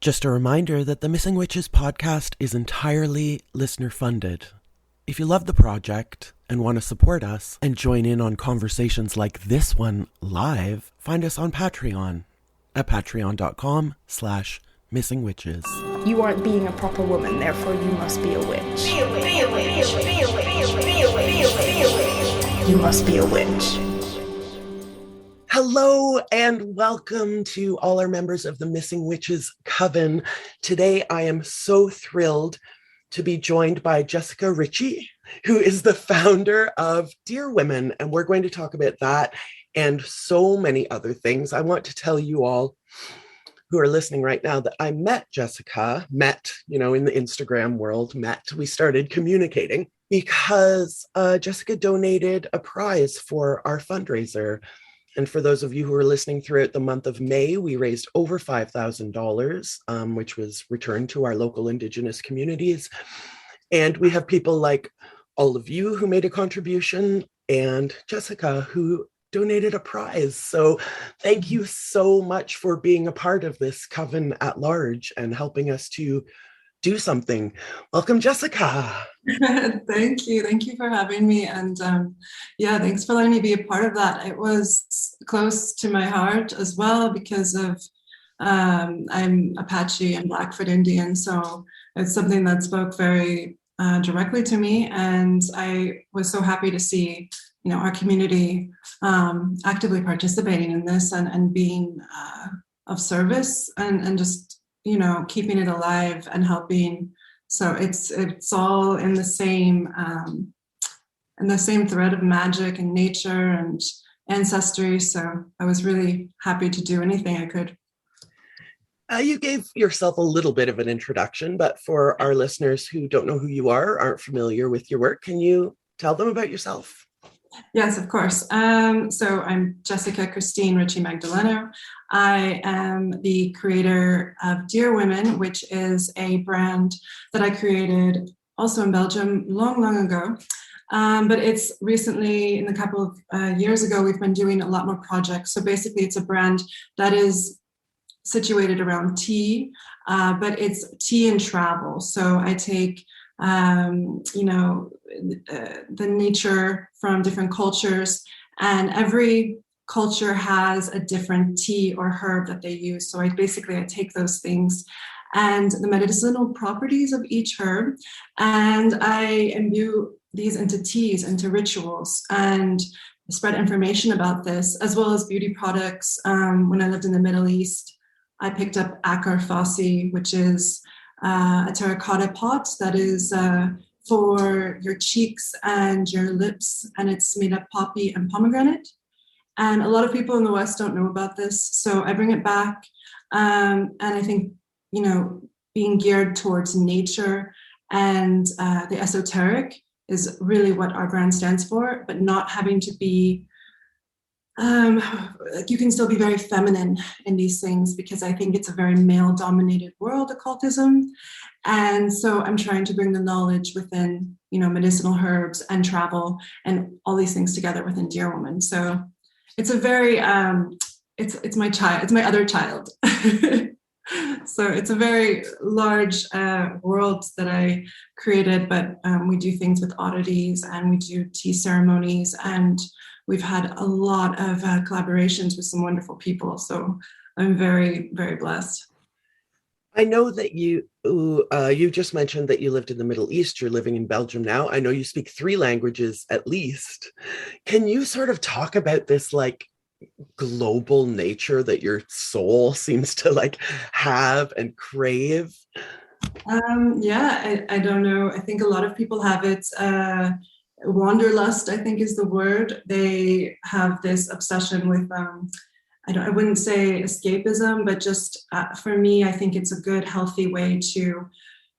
Just a reminder that the Missing Witches podcast is entirely listener-funded. If you love the project and want to support us and join in on conversations like this one live, find us on Patreon at patreon.com/missingwitches. You aren't being a proper woman, therefore you must be a witch. Be a witch. Be a witch. Be a witch. Be a witch. Be a witch. Be a witch. Be a witch. You must be a witch. Hello and welcome to all our members of the Missing Witches Coven. Today I am so thrilled to be joined by Jessica Ritchie, who is the founder of Dear Women, and we're going to talk about that and so many other things. I want to tell you all who are listening right now that I met Jessica, in the Instagram world, we started communicating because Jessica donated a prize for our fundraiser. And for those of you who are listening throughout the month of May, we raised over $5,000, which was returned to our local Indigenous communities. And we have people like all of you who made a contribution and Jessica who donated a prize. So thank you so much for being a part of this coven at large and helping us to do something. Welcome, Jessica. Thank you. Thank you for having me. And thanks for letting me be a part of that. It was close to my heart as well because of I'm Apache and Blackfoot Indian. So it's something that spoke very directly to me. And I was so happy to see, our community actively participating in this and being of service and just, keeping it alive and helping. So it's all in the same thread of magic and nature and ancestry. So I was really happy to do anything I could. You gave yourself a little bit of an introduction, but for our listeners who don't know who you are, aren't familiar with your work, can you tell them about yourself? Yes, of course. So I'm Jessica Christine Ritchie Magdaleno. I am the creator of Dear Women, which is a brand that I created also in Belgium long ago. But it's recently, in a couple of years ago, we've been doing a lot more projects. So basically, it's a brand that is situated around tea, but it's tea and travel. So I take the nature from different cultures, and every culture has a different tea or herb that they use. So I take those things and the medicinal properties of each herb, and I imbue these into teas, into rituals, and spread information about this, as well as beauty products. When I lived in the Middle East, I picked up Akar Fasi, which is a terracotta pot that is for your cheeks and your lips, and it's made of poppy and pomegranate. And a lot of people in the West don't know about this, so I bring it back. And I think, being geared towards nature and the esoteric is really what our brand stands for, but not having to be you can still be very feminine in these things, because I think it's a very male-dominated world, occultism. And so I'm trying to bring the knowledge within, medicinal herbs and travel and all these things together within Dear Woman. So it's a very, it's my child, it's my other child. So it's a very large world that I created, but we do things with oddities and we do tea ceremonies, and we've had a lot of collaborations with some wonderful people. So I'm very, very blessed. I know that you just mentioned that you lived in the Middle East. You're living in Belgium now. I know you speak 3 languages at least. Can you sort of talk about this global nature that your soul seems to have and crave? I don't know. I think a lot of people have it. Wanderlust, I think, is the word. They have this obsession with, I wouldn't say escapism, but just for me, I think it's a good, healthy way to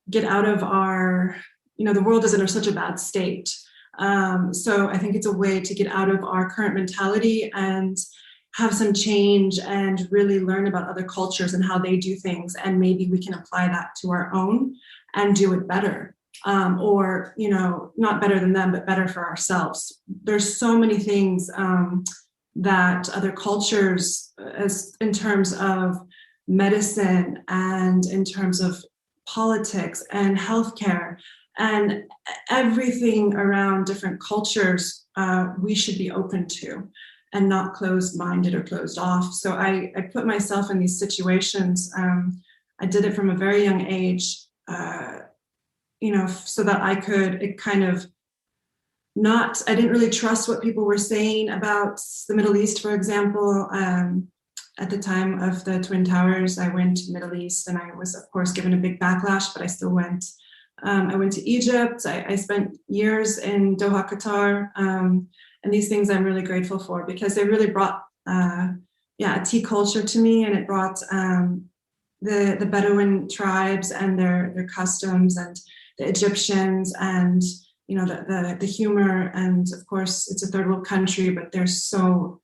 get out of our, the world is in such a bad state. So I think it's a way to get out of our current mentality and have some change and really learn about other cultures and how they do things. And maybe we can apply that to our own and do it better. Or, not better than them, but better for ourselves. There's so many things that other cultures, as in terms of medicine and in terms of politics and healthcare and everything around different cultures, we should be open to and not closed-minded or closed off. So I put myself in these situations. I did it from a very young age, so that I could I didn't really trust what people were saying about the Middle East, for example. At the time of the Twin Towers, I went to the Middle East and I was, of course, given a big backlash, but I still went. I went to Egypt. I spent years in Doha, Qatar. And these things I'm really grateful for because they really brought a tea culture to me, and it brought the Bedouin tribes and their customs, and the Egyptians, and the humor. And of course, it's a third world country, but they're so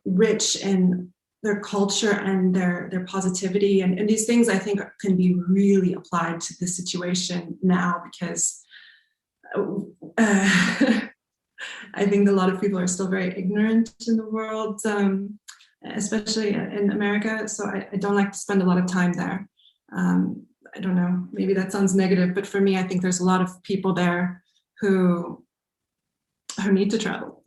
rich in their culture and their positivity, and these things I think can be really applied to the situation now, because I think a lot of people are still very ignorant in the world, especially in America. So I don't like to spend a lot of time there. I don't know, maybe that sounds negative, but for me, I think there's a lot of people there who need to travel.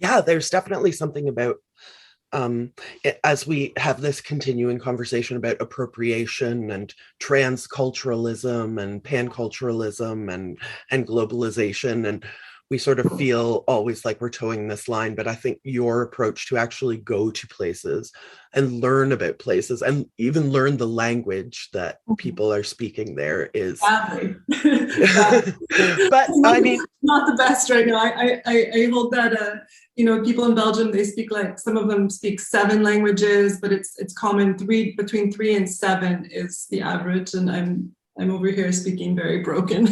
Yeah, there's definitely something about, as we have this continuing conversation about appropriation and transculturalism and panculturalism and globalization, and we sort of feel always like we're towing this line, but I think your approach to actually go to places and learn about places and even learn the language that people are speaking there is Sadly. But I mean, not the best right now. I hold that people in Belgium, they speak, like, some of them speak 7 languages, but it's common between 3 and 7 is the average, and I'm over here speaking very broken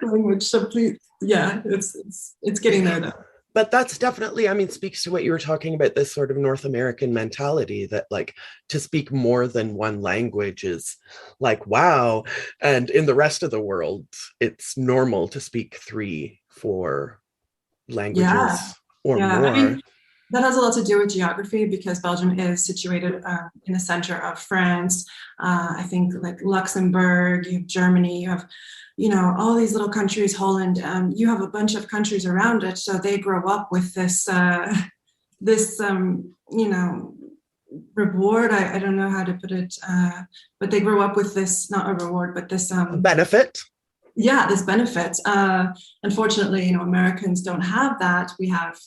language. So please, it's getting there though. But that's definitely, I mean, speaks to what you were talking about, this sort of North American mentality that, like, to speak more than one language is like, wow. And in the rest of the world, it's normal to speak 3, 4 languages or more. I mean, that has a lot to do with geography, because Belgium is situated in the center of France. I think like Luxembourg, you have Germany, you have, all these little countries, Holland, you have a bunch of countries around it. So they grow up with this, reward. I don't know how to put it, but they grow up with this, not a reward, but this benefit. Yeah, this benefit. Unfortunately, Americans don't have that. We have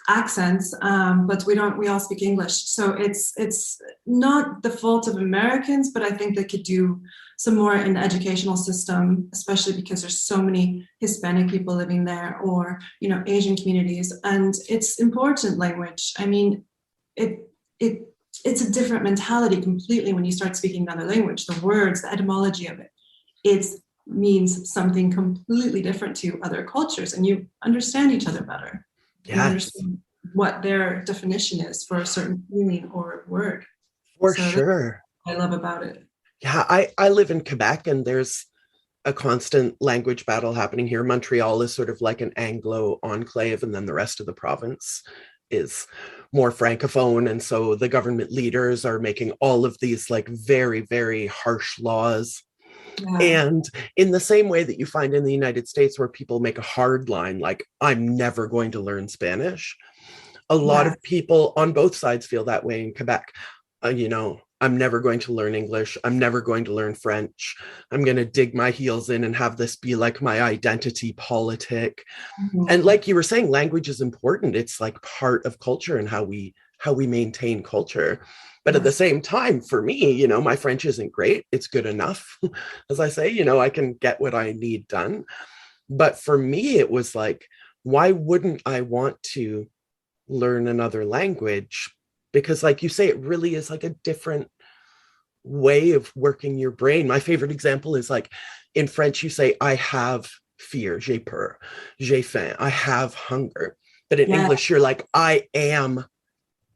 accents, but we all speak English. So it's not the fault of Americans, but I think they could do some more in the educational system, especially because there's so many Hispanic people living there, or Asian communities, and it's important language. I mean, it's a different mentality completely when you start speaking another language. The words, the etymology of it means something completely different to other cultures, and you understand each other better. Yes. You understand what their definition is for a certain feeling or word. For sure. I love about it. Yeah, I live in Quebec, and there's a constant language battle happening here. Montreal is sort of like an Anglo enclave, and then the rest of the province is more Francophone. And so the government leaders are making all of these like very, very harsh laws. Yeah. And in the same way that you find in the United States, where people make a hard line, like, I'm never going to learn Spanish, a lot of people on both sides feel that way in Quebec. I'm never going to learn English. I'm never going to learn French. I'm going to dig my heels in and have this be like my identity politic. Mm-hmm. And like you were saying, language is important. It's like part of culture and how we maintain culture. But at the same time, for me, my French isn't great. It's good enough. As I say, I can get what I need done. But for me, it was like, why wouldn't I want to learn another language? Because like you say, it really is like a different way of working your brain. My favorite example is like in French, you say, I have fear, j'ai peur, j'ai faim, I have hunger. But in English, you're like, I am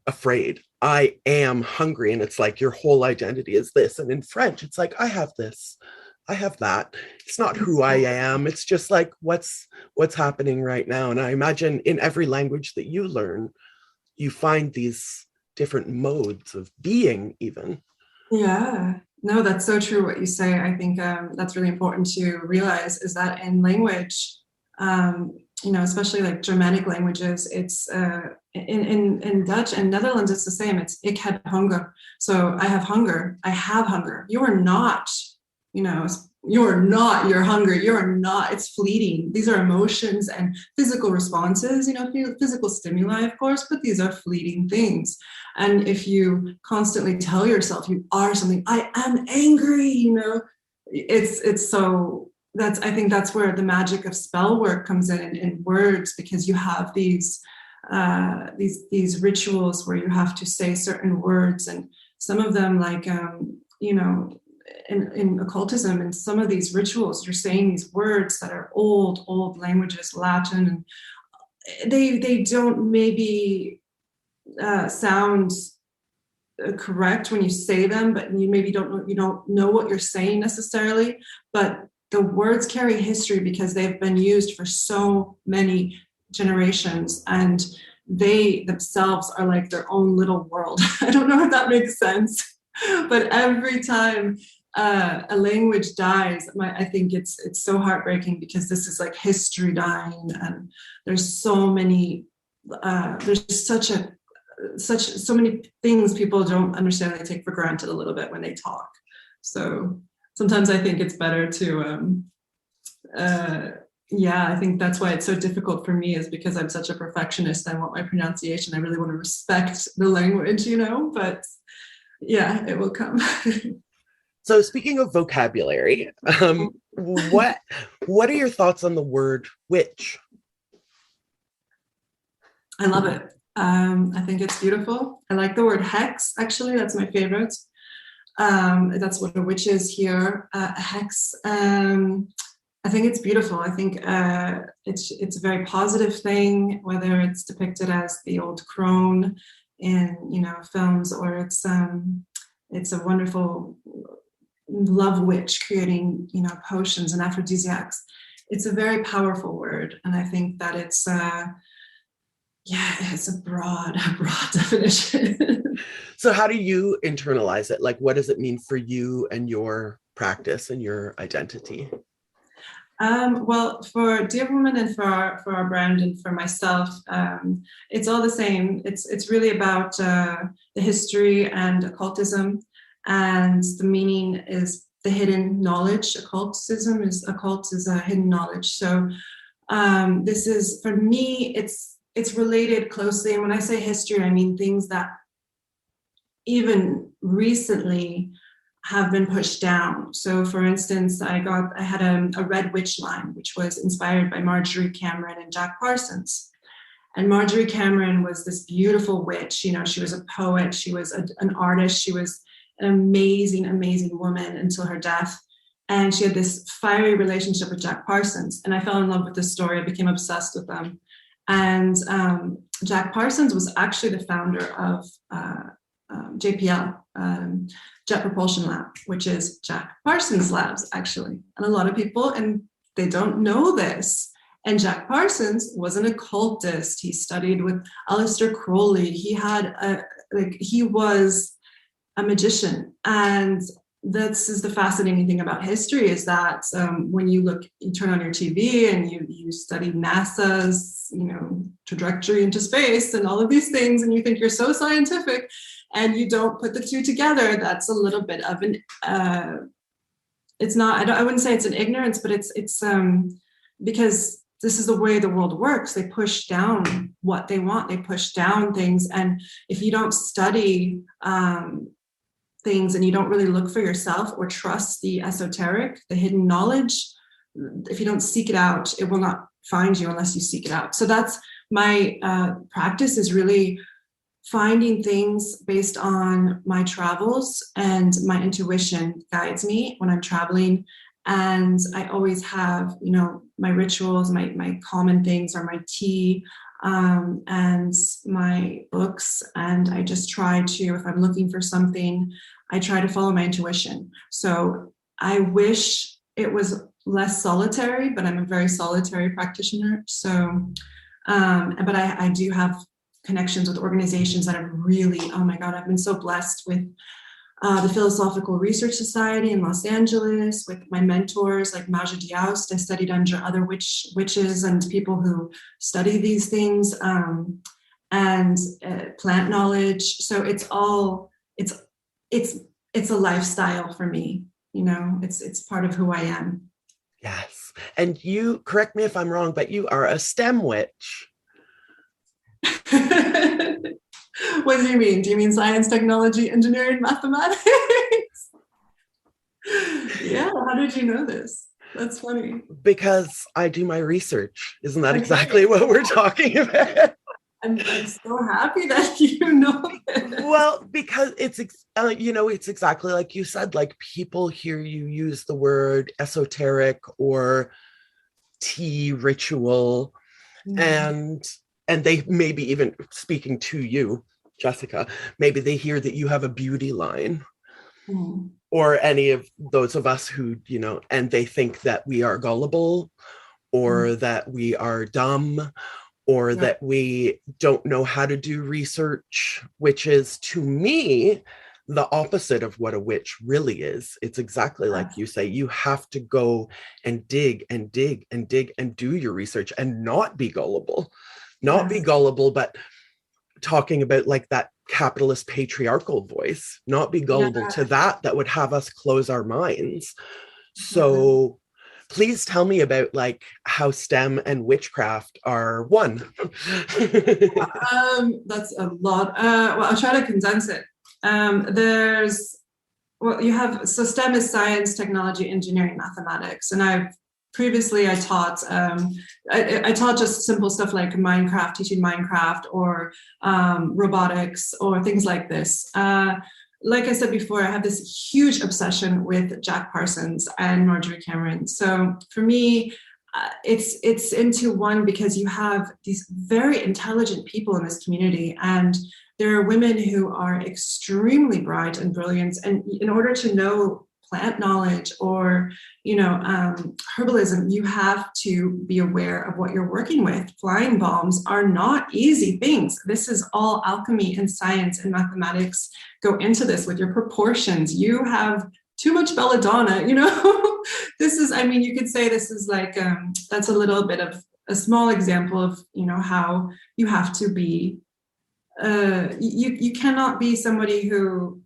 afraid, I am hungry. And it's like your whole identity is this. And in French, it's like, I have this, I have that. It's not who I am. It's just like what's happening right now. And I imagine in every language that you learn, you find these different modes of being even. Yeah, no, that's so true what you say. I think that's really important to realize is that in language, especially like Germanic languages, it's in Dutch and Netherlands, it's the same. It's ik heb honger. So I have hunger. I have hunger. You are not, you are not your hunger. You are not, it's fleeting. These are emotions and physical responses, physical stimuli, of course, but these are fleeting things. And if you constantly tell yourself you are something, I am angry, it's so, I think that's where the magic of spell work comes in words, because you have these rituals where you have to say certain words, and some of them like, in occultism, and some of these rituals, you're saying these words that are old languages, Latin, and they don't maybe sound correct when you say them, but you maybe you don't know what you're saying necessarily, but the words carry history because they've been used for so many generations, and they themselves are like their own little world. I don't know if that makes sense, but every time a language dies, I think it's so heartbreaking, because this is like history dying, and there's so many there's so many things people don't understand. They take for granted a little bit when they talk. So sometimes I think it's better to I think that's why it's so difficult for me, is because I'm such a perfectionist. I want my pronunciation. I really want to respect the language, but yeah, it will come. So speaking of vocabulary, what are your thoughts on the word witch? I love it. I think it's beautiful. I like the word hex, actually. That's my favorite. That's what a witch is here. Hex. I think it's beautiful. I think it's a very positive thing, whether it's depicted as the old crone in films, or it's a wonderful love witch creating potions and aphrodisiacs. It's a very powerful word, and I think that it's a broad definition. So how do you internalize it? Like, what does it mean for you and your practice and your identity? Well, for Dear Woman and for our brand and for myself, it's all the same. It's really about the history and occultism, and the meaning is the hidden knowledge. Occult is a hidden knowledge. So this is, for me, it's related closely. And when I say history, I mean things that even recently have been pushed down. So for instance, I had a red witch line, which was inspired by Marjorie Cameron and Jack Parsons. And Marjorie Cameron was this beautiful witch. She was a poet. She was an artist. She was an amazing, amazing woman until her death. And she had this fiery relationship with Jack Parsons. And I fell in love with this story. I became obsessed with them. And Jack Parsons was actually the founder of JPL, Jet Propulsion Lab, which is Jack Parsons Labs, actually. And a lot of people, and they don't know this. And Jack Parsons was an occultist. He studied with Aleister Crowley. He was a magician. And this is the fascinating thing about history, is that when you turn on your TV and you study NASA's, trajectory into space and all of these things, and you think you're so scientific, and you don't put the two together, that's a little bit of an, it's not, I wouldn't say it's an ignorance, but it's because this is the way the world works. They push down what they want. They push down things. And if you don't study things, and you don't really look for yourself or trust the esoteric, the hidden knowledge, if you don't seek it out, it will not find you unless you seek it out. So that's my practice, is really finding things based on my travels, and my intuition guides me when I'm traveling. And I always have, my rituals, my common things are my tea and my books. And I just try to, if I'm looking for something, I try to follow my intuition. So I wish it was less solitary, but I'm a very solitary practitioner. So, but I do have connections with organizations that have really, oh my God, I've been so blessed with the Philosophical Research Society in Los Angeles, with my mentors like Maja Diaust. I studied under other witches and people who study these things, and plant knowledge. So it's a lifestyle for me. You know, it's part of who I am. Yes. And you, correct me if I'm wrong, but you are a STEM witch. What do you mean? Do you mean science, technology, engineering, mathematics? Yeah, how did you know this? That's funny. Because I do my research. Isn't that exactly what we're talking about? I'm so happy that you know this. Well, because it's exactly like you said, like people hear you use the word esoteric or tea ritual, and they maybe even, speaking to you, Jessica, maybe they hear that you have a beauty line, or any of those of us who, and they think that we are gullible, or that we are dumb, or that we don't know how to do research, which is, to me, the opposite of what a witch really is. It's exactly like you say. You have to go and dig and dig and dig and do your research and not be gullible. Not be gullible, but talking about like that capitalist patriarchal voice, not be gullible to that would have us close our minds. So please tell me about like how STEM and witchcraft are one. That's a lot. Well, I'll try to condense it. So STEM is science, technology, engineering, mathematics. And I taught just simple stuff like Minecraft, teaching Minecraft, or robotics, or things like this. Like I said before, I have this huge obsession with Jack Parsons and Marjorie Cameron. So for me, it's into one, because you have these very intelligent people in this community, and there are women who are extremely bright and brilliant. And in order to know plant knowledge or, herbalism, you have to be aware of what you're working with. Flying bombs are not easy things. This is all alchemy and science and mathematics go into this with your proportions. You have too much belladonna, This is, you could say this is like, that's a little bit of a small example of, how you have to be, you cannot be somebody who,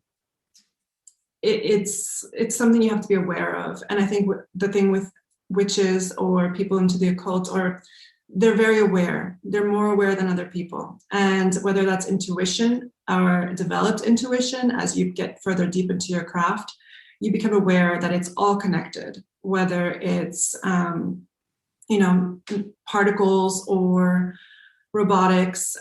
it's something you have to be aware of. And I think the thing with witches or people into the occult, or they're very aware. They're more aware than other people. And whether that's intuition or developed intuition, as you get further deep into your craft, you become aware that it's all connected, whether it's, particles or robotics,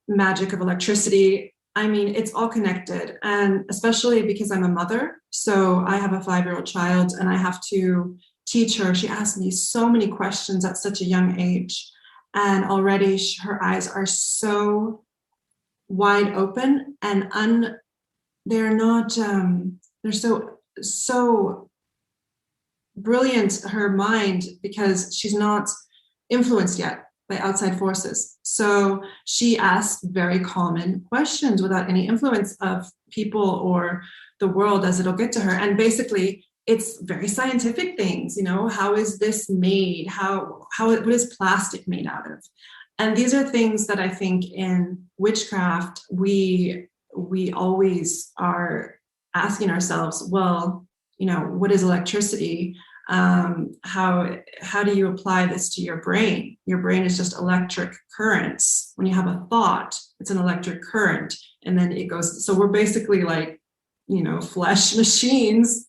magic of electricity. It's all connected. And especially because I'm a mother, so I have a 5-year-old child and I have to teach her. She asks me so many questions at such a young age. And already her eyes are so wide open and they're not, they're so brilliant, her mind, because she's not influenced yet by outside forces. So she asks very common questions without any influence of people or the world as it'll get to her. And basically it's very scientific things, how is this made? What is plastic made out of? And these are things that I think in witchcraft, we always are asking ourselves, well, what is electricity? How do you apply this to your brain? Your brain is just electric currents. When you have a thought, it's an electric current, and then it goes. So we're basically like, flesh machines.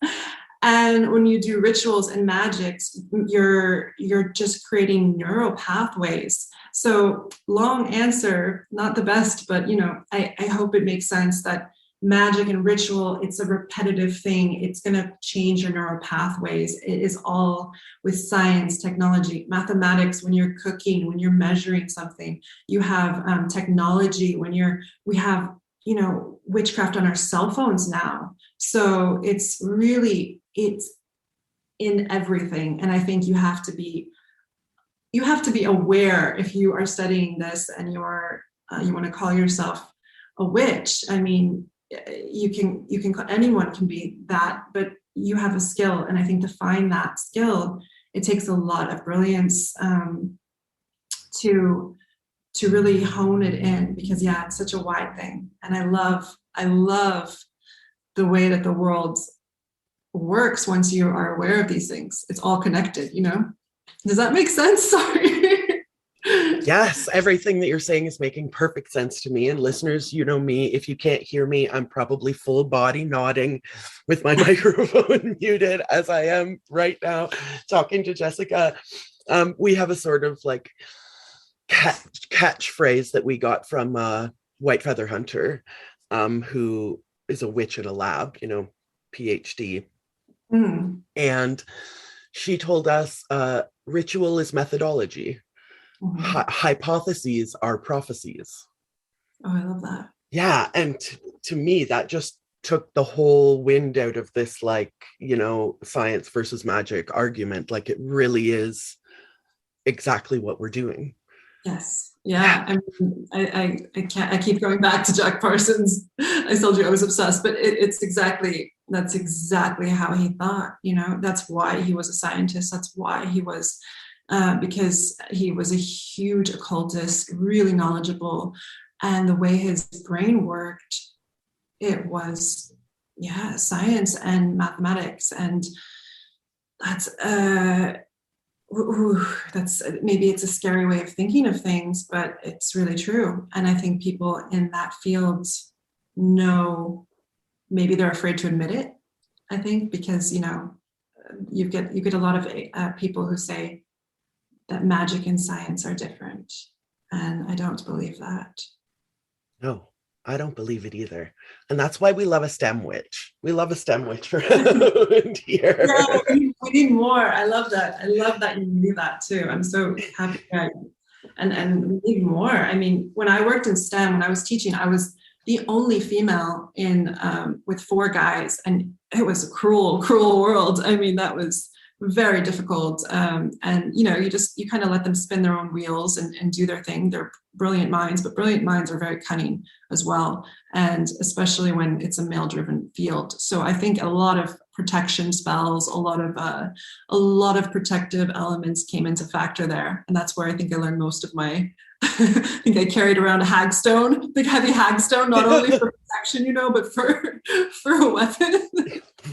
And when you do rituals and magics, you're just creating neural pathways. So long answer, not the best, but I hope it makes sense that magic and ritual, it's a repetitive thing. It's going to change your neural pathways. It is all with science, technology, mathematics. When you're cooking, when you're measuring something, you have technology. We have witchcraft on our cell phones now. So it's in everything. And I think you have to be aware if you are studying this and you're you want to call yourself a witch, I mean, anyone can be that, but you have a skill. And I think to find that skill, it takes a lot of brilliance to really hone it in, because it's such a wide thing. And I love the way that the world works once you are aware of these things. It's all connected, Does that make sense? Sorry. Yes, everything that you're saying is making perfect sense to me. And listeners, you know me, if you can't hear me, I'm probably full body nodding with my microphone muted, as I am right now talking to Jessica. We have a sort of like catchphrase that we got from White Feather Hunter, who is a witch in a lab, PhD. And she told us ritual is methodology. Hypotheses are prophecies. Oh, I love that. Yeah. And to me, that just took the whole wind out of this, like, science versus magic argument. Like, it really is exactly what we're doing. Yes. Yeah. I mean, I keep going back to Jack Parsons. I told you I was obsessed, but that's exactly how he thought, that's why he was a scientist. That's why he was, because he was a huge occultist, really knowledgeable, and the way his brain worked, it was, science and mathematics. And that's maybe it's a scary way of thinking of things, but it's really true. And I think people in that field know, maybe they're afraid to admit it, I think, because, you get a lot of people who say that magic and science are different. And I don't believe that. No, I don't believe it either. And that's why we love a STEM witch. We love a STEM witch around here. Yeah, we need more. I love that. I love that you knew that too. I'm so happy. And we need more. I mean, when I worked in STEM, when I was teaching, I was the only female in with 4 guys, and it was a cruel world. I mean, that was very difficult. And you kind of let them spin their own wheels and do their thing. They're brilliant minds, but brilliant minds are very cunning as well. And especially when it's a male-driven field. So I think a lot of protection spells, a lot of protective elements came into factor there. And that's where I think I learned most of my, I think I carried around a hagstone, big heavy hagstone, not only for protection, but for a weapon.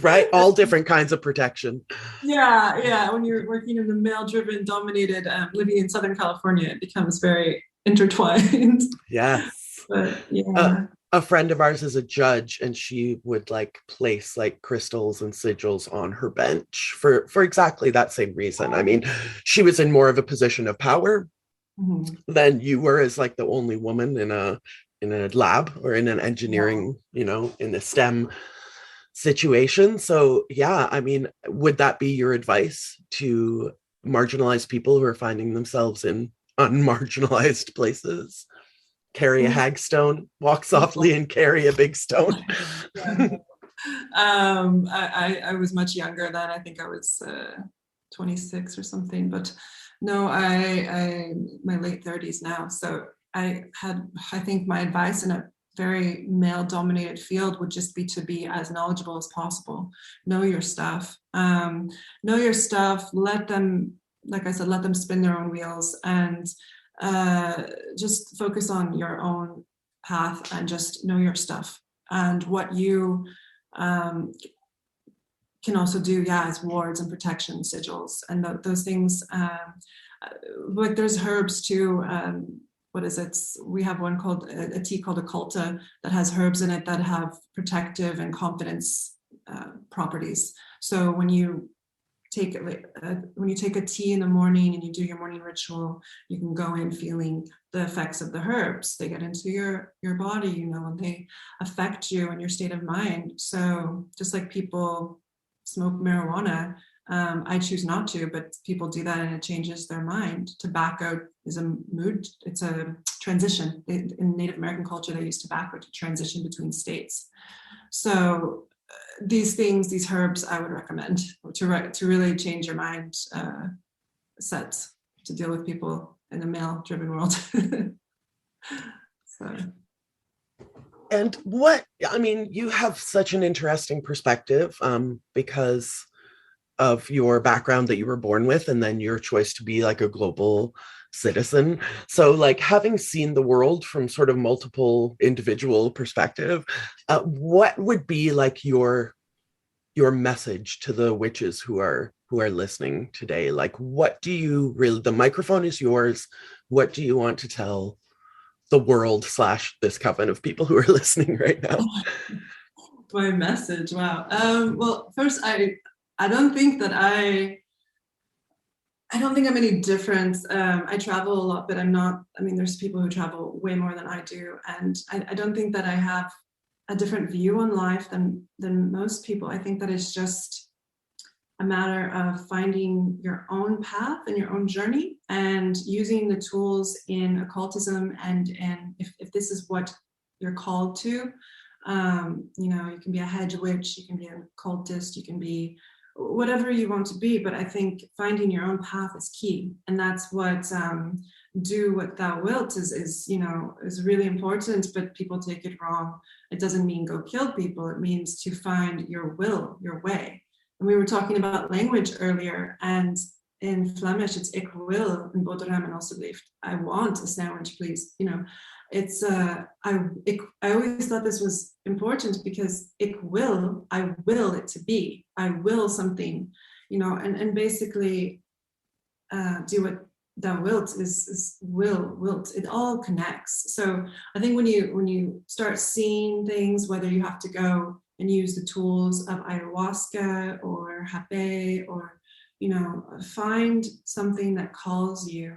Right, all different kinds of protection. Yeah. When you're working in the male-driven, dominated, living in Southern California, it becomes very intertwined. Yes. But yeah. A friend of ours is a judge, and she would like place like crystals and sigils on her bench for exactly that same reason. I mean, she was in more of a position of power than you were as like the only woman in a lab or in an engineering, in the STEM situation. So yeah, I mean, would that be your advice to marginalized people who are finding themselves in unmarginalized places? Carry a hagstone, walk softly and carry a big stone. I was much younger then. I think I was 26 or something, but no, I my late 30s now. So I think my advice in a very male dominated field would just be to be as knowledgeable as possible. Know your stuff. Let them, like I said, let them spin their own wheels, and just focus on your own path and just know your stuff. And what you can also do, as wards and protection sigils and those things. Like there's herbs too. What is it? We have one called a tea called occulta that has herbs in it that have protective and confidence properties. So when you take a tea in the morning and you do your morning ritual, you can go in feeling the effects of the herbs. They get into your body, and they affect you and your state of mind. So just like people smoke marijuana, I choose not to, but people do that and it changes their mind. Tobacco is a mood, it's a transition. In Native American culture, they use tobacco to transition between states. So these things, these herbs, I would recommend to really change your mind set to deal with people in a male-driven world. So. And you have such an interesting perspective because of your background that you were born with, and then your choice to be like a global citizen. So like having seen the world from sort of multiple individual perspective, what would be like your message to the witches who are listening today? Like, what do you really, the microphone is yours. What do you want to tell the world / this coven of people who are listening right now? My message, wow. Well, first, I don't think that I don't think I'm any different. I travel a lot, but I'm not, there's people who travel way more than I do. And I don't think that I have a different view on life than most people. I think that it's just a matter of finding your own path and your own journey and using the tools in occultism. And if this is what you're called to, you can be a hedge witch, you can be an occultist, you can be whatever you want to be, but I think finding your own path is key, and that's what do what thou wilt is really important. But people take it wrong. It doesn't mean go kill people. It means to find your will, your way. And we were talking about language earlier, and in Flemish it's ik wil een boterham alsjeblieft. I want a sandwich, please. It's I always thought this was important because I will it to be. I will something, and basically do what thou wilt is wilt. It all connects. So I think when you start seeing things, whether you have to go and use the tools of ayahuasca or hape or find something that calls you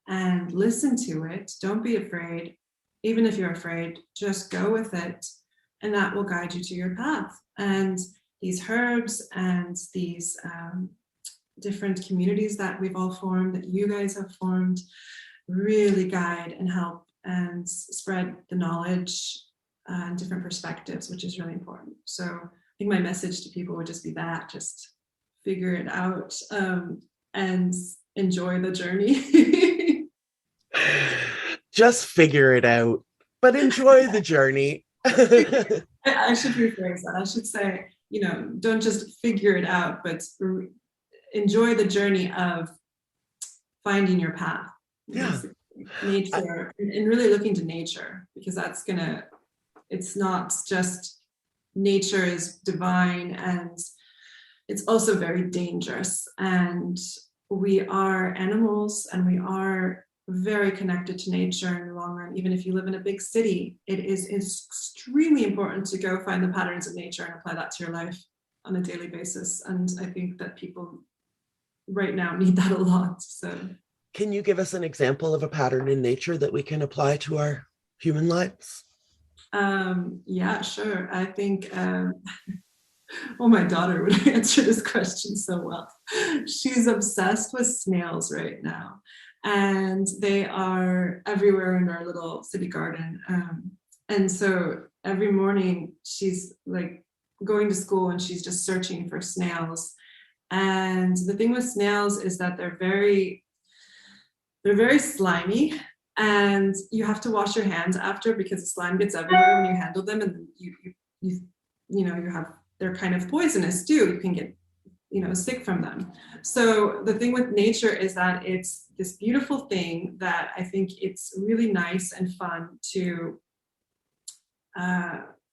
and listen to it. Don't be afraid. Even if you're afraid, just go with it, and that will guide you to your path. And these herbs and these different communities that we've all formed, that you guys have formed, really guide and help and spread the knowledge and different perspectives, which is really important. So I think my message to people would just be that, just figure it out and enjoy the journey. Just figure it out, but enjoy the journey. I should rephrase that. I should say, don't just figure it out, but enjoy the journey of finding your path. Yeah. Nature, and really looking to nature, because it's not just nature is divine, and it's also very dangerous. And we are animals, and we are very connected to nature in the long run. Even if you live in a big city, it is extremely important to go find the patterns of nature and apply that to your life on a daily basis. And I think that people right now need that a lot. So can you give us an example of a pattern in nature that we can apply to our human lives? Yeah, sure. I think my daughter would answer this question so well. She's obsessed with snails right now. And they are everywhere in our little city garden. And so every morning she's like going to school and she's just searching for snails. And the thing with snails is that they're very slimy, and you have to wash your hands after because the slime gets everywhere when you handle them, and they're kind of poisonous too. You can get sick from them. So the thing with nature is that it's this beautiful thing that I think it's really nice and fun to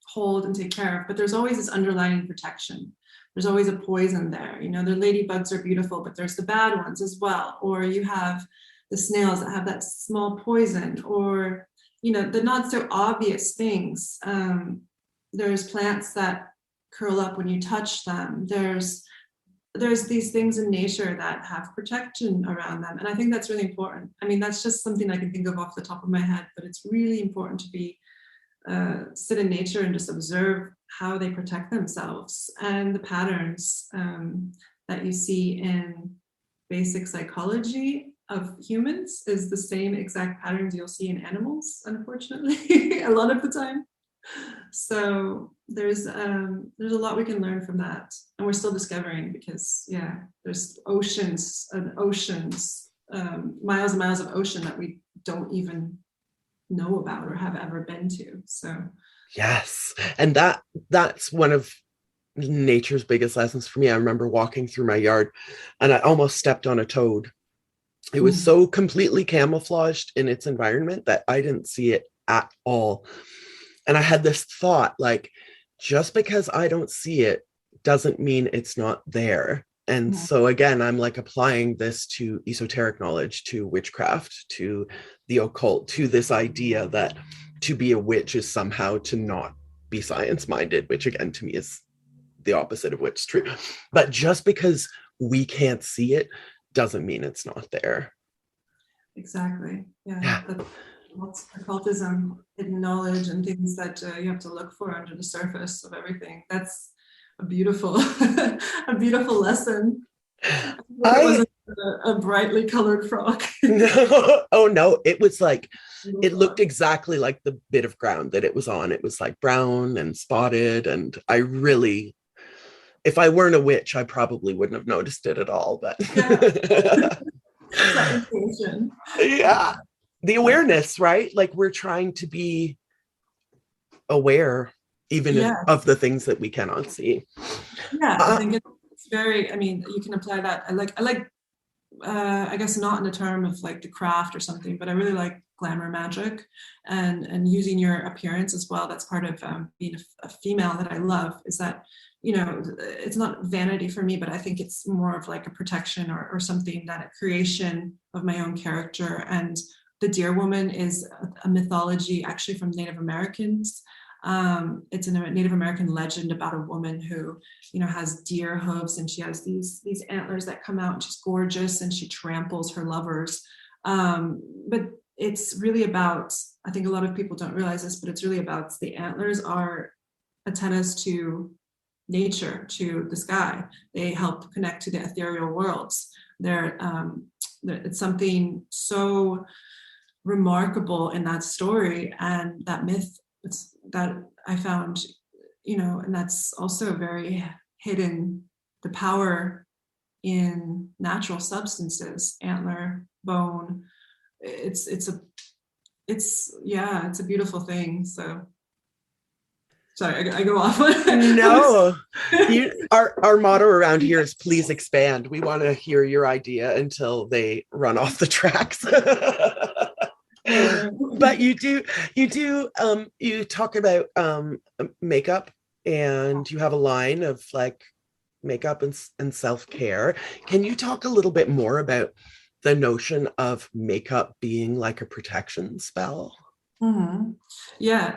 hold and take care of, but there's always this underlying protection. There's always a poison there. The ladybugs are beautiful, but there's the bad ones as well. Or you have the snails that have that small poison, or the not so obvious things. There's plants that curl up when you touch them. There's these things in nature that have protection around them. And I think that's really important. That's just something I can think of off the top of my head, but it's really important to be sit in nature and just observe how they protect themselves, and the patterns that you see in basic psychology of humans is the same exact patterns you'll see in animals, unfortunately, a lot of the time. So there's a lot we can learn from that, and we're still discovering, because there's oceans and oceans, miles and miles of ocean that we don't even know about or have ever been to. So yes. And that's one of nature's biggest lessons for me. I remember walking through my yard and I almost stepped on a toad. It was so completely camouflaged in its environment that I didn't see it at all. And I had this thought, like, just because I don't see it doesn't mean it's not there. And so again, I'm like applying this to esoteric knowledge, to witchcraft, to the occult, to this idea that to be a witch is somehow to not be science-minded, which again, to me is the opposite of what's true. But just because we can't see it doesn't mean it's not there. Exactly. Yeah. What's occultism, hidden knowledge, and things that you have to look for under the surface of everything. That's a beautiful, a beautiful lesson. It wasn't a brightly colored frog. No, oh no, it was like, it looked exactly like the bit of ground that it was on. It was like brown and spotted, and I really, if I weren't a witch, I probably wouldn't have noticed it at all. But yeah, the awareness, right? Like we're trying to be aware even of the things that we cannot see. Yeah, I think it's very, I mean, you can apply that. I like I guess not in the term of like the craft or something, but I really like glamour magic and using your appearance as well. That's part of being a female that I love, is that, you know, it's not vanity for me, but I think it's more of like a protection or something, that a creation of my own character. And the Deer Woman is a mythology actually from Native Americans. It's a Native American legend about a woman who, you know, has deer hooves, and she has these antlers that come out, and she's gorgeous, and she tramples her lovers. But it's really about, I think a lot of people don't realize this, but it's really about, the antlers are antennas to nature, to the sky. They help connect to the ethereal worlds. It's something so remarkable in that story and that myth. It's that I found, you know, and that's also very hidden, the power in natural substances, antler, bone. It's a beautiful thing. So sorry, I go off. No, our motto around here is please expand. We want to hear your idea until they run off the tracks. But you talk about makeup, and you have a line of like makeup and self-care. Can you talk a little bit more about the notion of makeup being like a protection spell? Mm-hmm. Yeah,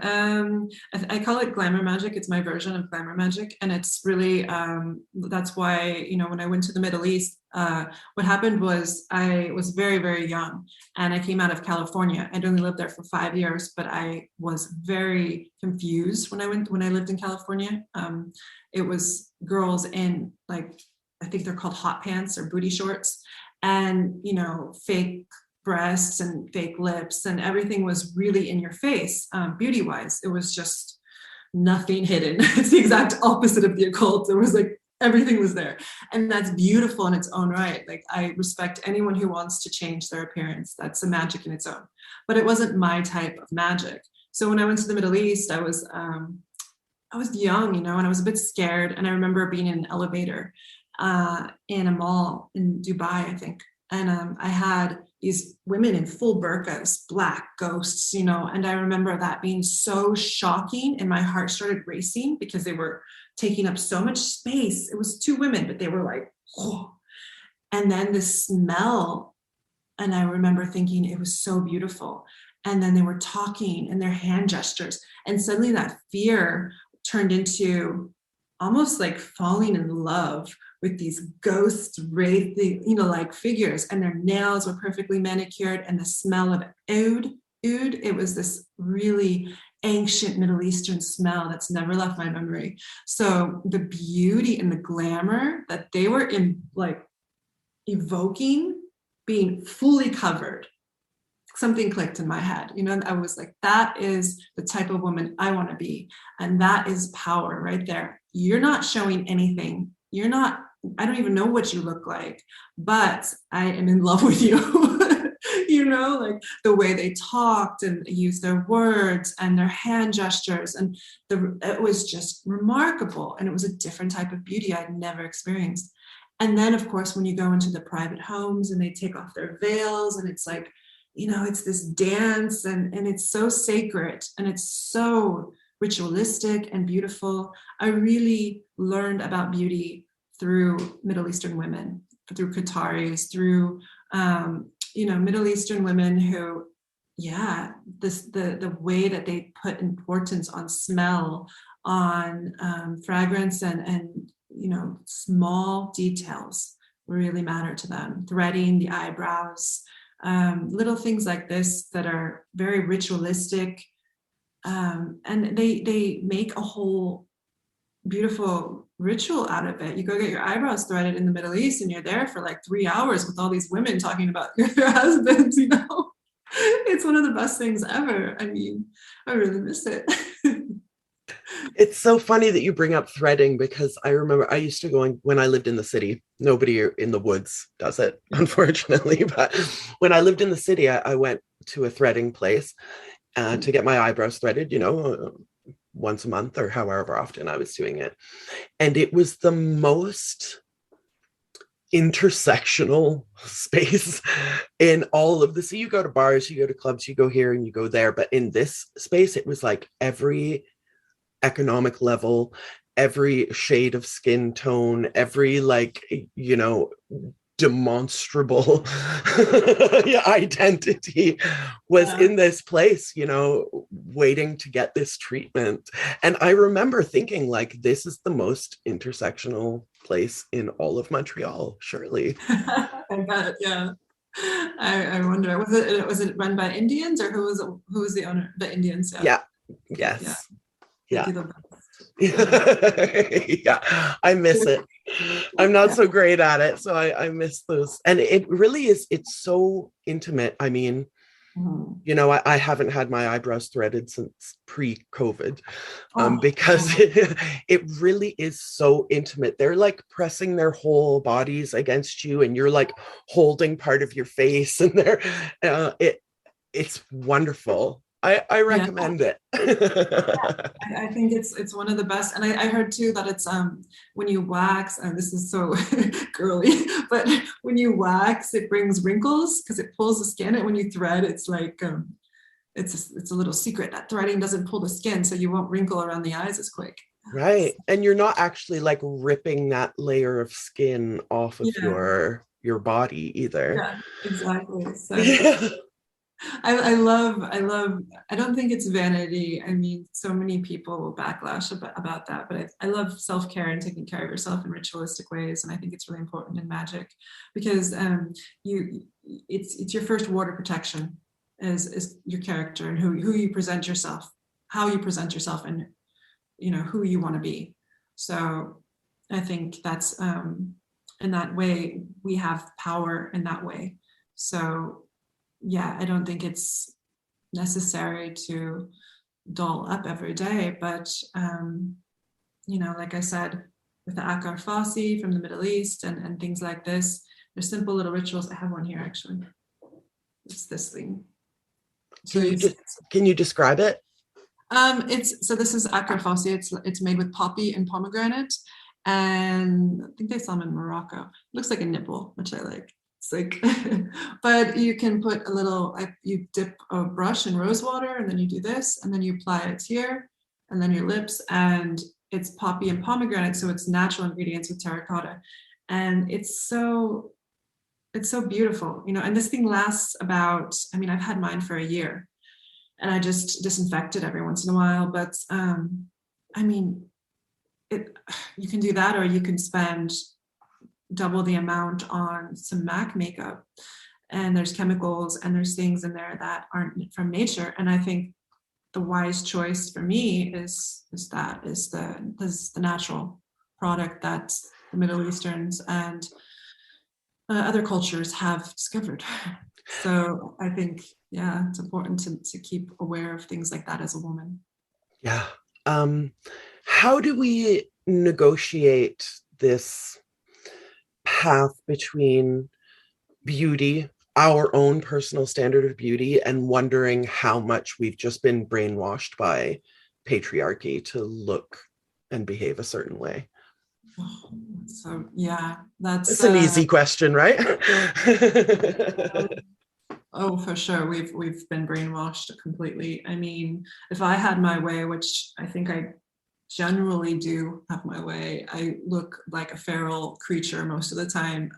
I call it glamour magic. It's my version of glamour magic, and it's really that's why, you know, when I went to the Middle East, what happened was I was very, very young, and I came out of California. I'd only lived there for 5 years, but I was very confused when I lived in California. It was girls in, like, I think they're called hot pants or booty shorts, and, you know, fake breasts and fake lips, and everything was really in your face, beauty wise. It was just nothing hidden. It's the exact opposite of the occult. It was like everything was there, and that's beautiful in its own right. Like, I respect anyone who wants to change their appearance. That's a magic in its own, but it wasn't my type of magic. So when I went to the Middle East, I was young, you know, and I was a bit scared. And I remember being in an elevator in a mall in Dubai, I think, and I had these women in full burqas, black ghosts, you know, and I remember that being so shocking, and my heart started racing because they were taking up so much space. It was 2 women, but they were like, oh. And then the smell, and I remember thinking it was so beautiful. And then they were talking and their hand gestures, and suddenly that fear turned into almost like falling in love with these ghost wraith, you know, like figures, and their nails were perfectly manicured, and the smell of oud, it was this really ancient Middle Eastern smell that's never left my memory. So the beauty and the glamour that they were evoking, being fully covered, something clicked in my head, you know, and I was like, that is the type of woman I want to be. And that is power right there. You're not showing anything. I don't even know what you look like, but I am in love with you. like the way they talked and used their words and their hand gestures. And it was just remarkable. And it was a different type of beauty I'd never experienced. And then, of course, when you go into the private homes and they take off their veils, and it's like, it's this dance, and it's so sacred, and it's so ritualistic and beautiful. I really learned about beauty through Middle Eastern women, through Qataris, through Middle Eastern women who, the way that they put importance on smell, on fragrance, and small details really matter to them. Threading the eyebrows, little things like this that are very ritualistic, and they make a whole beautiful ritual out of it. You go get your eyebrows threaded in the Middle East, and you're there for like 3 hours with all these women talking about their husbands. It's one of the best things ever. I mean, I really miss it. It's so funny that you bring up threading, because I remember I used to go when I lived in the city. Nobody in the woods does it, unfortunately. But when I lived in the city, I went to a threading place to get my eyebrows threaded, once a month or however often I was doing it. And it was the most intersectional space in all of the, so you go to bars, you go to clubs, you go here and you go there. But in this space, it was like every economic level, every shade of skin tone, every demonstrable identity was in this place, waiting to get this treatment. And I remember thinking, like, this is the most intersectional place in all of Montreal, surely. I bet, yeah. I wonder, was it run by Indians, or who was the owner? The Indians? Yeah. Yes. Yeah. Yeah. I miss it. I'm not so great at it, so I miss those. And it really is, it's so intimate. I mean, I haven't had my eyebrows threaded since pre-COVID, because it really is so intimate. They're like pressing their whole bodies against you, and you're like holding part of your face, and it's wonderful. I recommend it. I think it's one of the best. And I heard too that it's when you wax, and this is so girly, but when you wax, it brings wrinkles because it pulls the skin. And when you thread, it's like it's a little secret that threading doesn't pull the skin, so you won't wrinkle around the eyes as quick. Right. And you're not actually like ripping that layer of skin off of your body either. Yeah, exactly. So I love, I don't think it's vanity. I mean, so many people will backlash about that, but I love self-care and taking care of yourself in ritualistic ways. And I think it's really important in magic, because it's your first ward of protection is your character, and who you present yourself, how you present yourself, and who you want to be. So I think that's in that way we have power in that way. So yeah, I don't think it's necessary to doll up every day, but like I said, with the akar fasi from the Middle East and things like this, there's simple little rituals. I have one here actually. It's this thing. Can you describe it? This is akar fasi. It's made with poppy and pomegranate, and I think they sell them in Morocco. It looks like a nipple, which I like. It's like, but you can put you dip a brush in rose water, and then you do this, and then you apply it here, and then your lips, and it's poppy and pomegranate, so it's natural ingredients with terracotta, and it's so beautiful, and this thing lasts about, I've had mine for a year, and I just disinfect it every once in a while, but you can do that, or you can spend double the amount on some MAC makeup, and there's chemicals and there's things in there that aren't from nature. And I think the wise choice for me is the natural product that the Middle Easterns and other cultures have discovered. So I think, it's important to keep aware of things like that as a woman. Yeah. How do we negotiate this path between beauty our own personal standard of beauty and wondering how much we've just been brainwashed by patriarchy to look and behave a certain way. So yeah, that's it's an easy question, right? Oh, for sure. We've been brainwashed completely. I mean, if I had my way, which I think I generally do have my way, I look like a feral creature most of the time.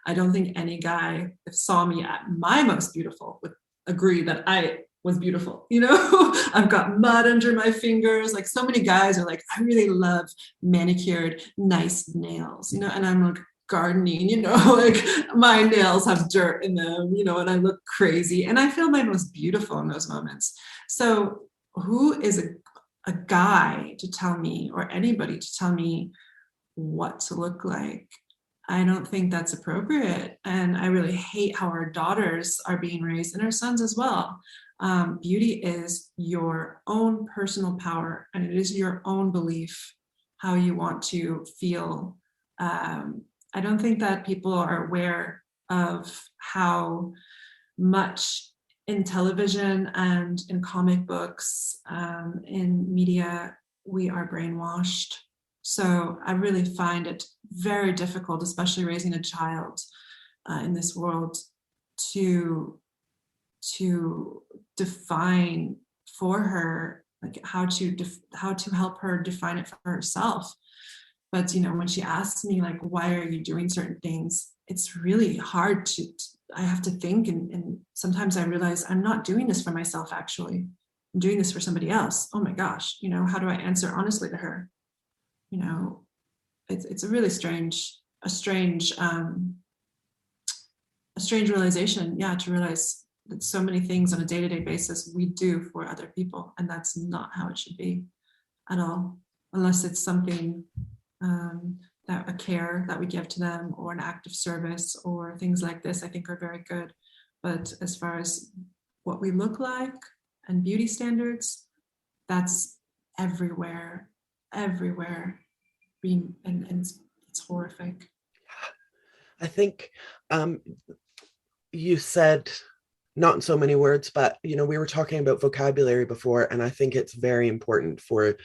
I don't think any guy that saw me at my most beautiful would agree that I was beautiful. You know, I've got mud under my fingers. Like, so many guys are like, I really love manicured, nice nails, you know, and I'm like, gardening, you know, like my nails have dirt in them, you know, and I look crazy and I feel my most beautiful in those moments. So who is a guy to tell me, or anybody to tell me what to look like? I don't think that's appropriate. And I really hate how our daughters are being raised, and our sons as well. Beauty is your own personal power, and it is your own belief how you want to feel. I don't think that people are aware of how much in television and in comic books, in media, we are brainwashed. So I really find it very difficult, especially raising a child in this world, to define for her, like how to help her define it for herself. But, you know, when she asks me, like, why are you doing certain things? It's really hard I have to think. And sometimes I realize I'm not doing this for myself, actually. I'm doing this for somebody else. Oh my gosh, you know, how do I answer honestly to her? You know, it's a really strange realization. Yeah, to realize that so many things on a day-to-day basis we do for other people. And that's not how it should be at all, unless it's something that a care that we give to them, or an act of service, or things like this, I think are very good. But as far as what we look like and beauty standards, that's everywhere, being, and it's horrific. I think you said, not in so many words, but, you know, we were talking about vocabulary before, and I think it's very important for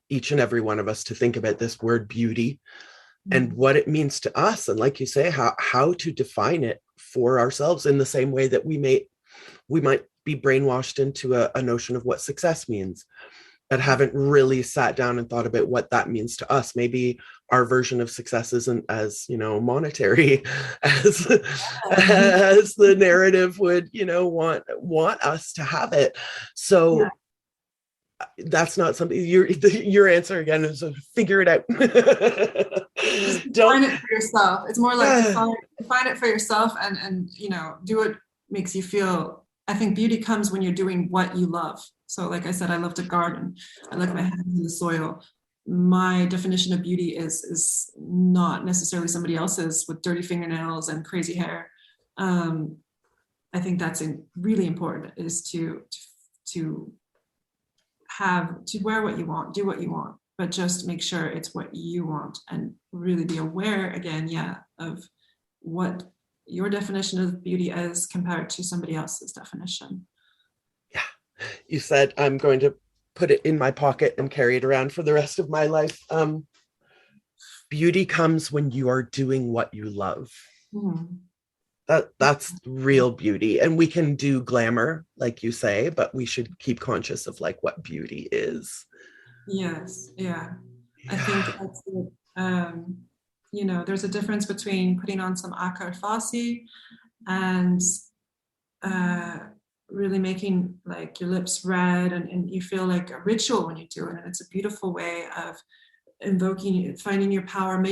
each and every one of us to think about this word beauty and what it means to us. And like you say, how to define it for ourselves, in the same way that we might be brainwashed into a notion of what success means, but haven't really sat down and thought about what that means to us. Maybe our version of success isn't as, you know, monetary as the narrative would, you know, want us to have it. So yeah. That's not something your answer again is figure it out. Define it for yourself. It's more like define it for yourself, and you know, do what makes you feel. I think beauty comes when you're doing what you love. So like I said, I love to garden. I like my hands in the soil. My definition of beauty is not necessarily somebody else's with dirty fingernails and crazy hair. I think that's really important, is to wear what you want, do what you want, but just make sure it's what you want, and really be aware again, of what your definition of beauty is compared to somebody else's definition. Yeah. You said, I'm going to put it in my pocket and carry it around for the rest of my life. Beauty comes when you are doing what you love. Mm. That's real beauty. And we can do glamour, like you say, but we should keep conscious of like what beauty is. Yes. Yeah. I think that's it. You know, there's a difference between putting on some Akar Fassi and really making like your lips red, and you feel like a ritual when you do it. And it's a beautiful way of invoking, finding your power.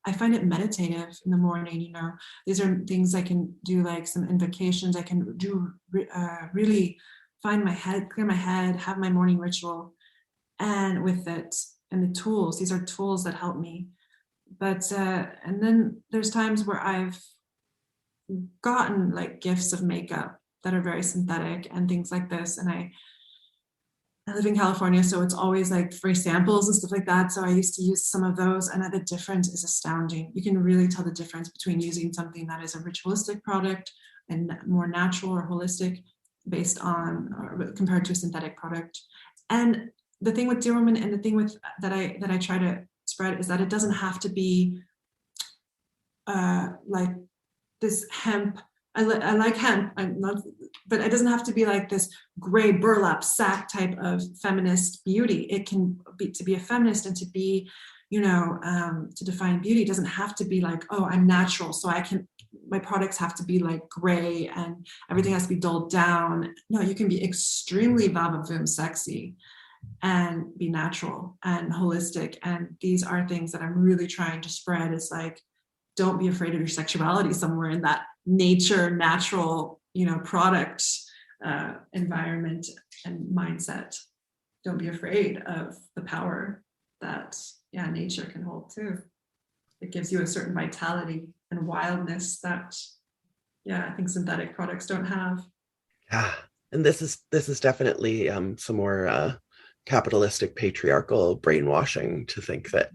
I find it meditative in the morning. You know, these are things I can do, like some invocations I can do, really find my head, clear my head, have my morning ritual, and with it, and the tools, these are tools that help me. But and then there's times where I've gotten like gifts of makeup that are very synthetic and things like this, and I live in California, so it's always like free samples and stuff like that. So I used to use some of those, and the difference is astounding. You can really tell the difference between using something that is a ritualistic product and more natural or holistic based on or compared to a synthetic product. And the thing with Dear Woman and the thing with that I try to spread is that it doesn't have to be like this hemp. I like hemp, but it doesn't have to be like this gray burlap sack type of feminist beauty. It can be to be a feminist and to be, to define beauty. It doesn't have to be like, oh, I'm natural, so my products have to be like gray and everything has to be dulled down. No, you can be extremely va-va-voom sexy and be natural and holistic. And these are things that I'm really trying to spread. It's like, don't be afraid of your sexuality somewhere in that natural, product environment and mindset. Don't be afraid of the power that, nature can hold too. It gives you a certain vitality and wildness that, I think synthetic products don't have. Yeah, and this is definitely some more capitalistic patriarchal brainwashing to think that